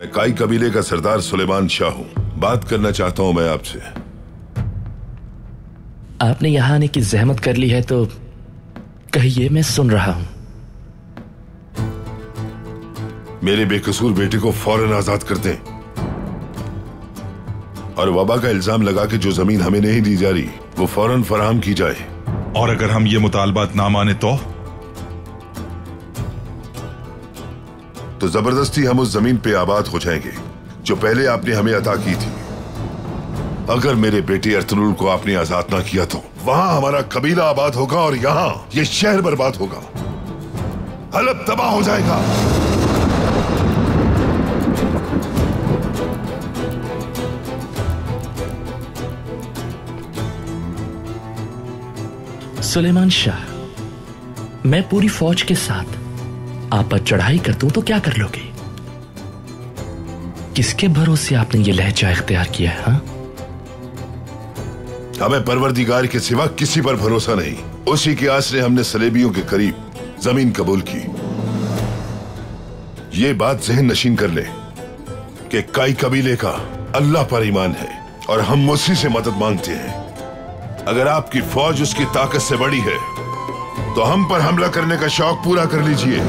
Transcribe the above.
मैं काई कबीले का सरदार सुलेमान शाह हूं। बात करना चाहता हूं मैं आपसे। आपने यहां आने की जहमत कर ली है तो कहिए, मैं सुन रहा हूं। मेरे बेकसूर बेटे को फौरन आजाद कर दें और वबा का इल्जाम लगा के जो जमीन हमें नहीं दी जा रही वो फौरन फराहम की जाए। और अगर हम ये मुतालबात ना माने तो जबरदस्ती हम उस जमीन पे आबाद हो जाएंगे जो पहले आपने हमें अता की थी। अगर मेरे बेटे अर्तुगरुल को आपने आजाद ना किया तो वहां हमारा कबीला आबाद होगा और यहां ये शहर बर्बाद होगा, हलब तबाह हो जाएगा। सुलेमान शाह, मैं पूरी फौज के साथ आप पर चढ़ाई कर दूं तो क्या कर लोगे? किसके भरोसे आपने ये लहजा इख्तियार किया है? हाँ? हमें परवरदिगार के सिवा किसी पर भरोसा नहीं। उसी के आसरे हमने सलेबियों के करीब जमीन कबूल की। ये बात ज़हन नशीन कर ले कि काई कबीले का अल्लाह पर ईमान है और हम उसी से मदद मांगते हैं। अगर आपकी फौज उसकी ताकत से बड़ी है तो हम पर हमला करने का शौक पूरा कर लीजिए।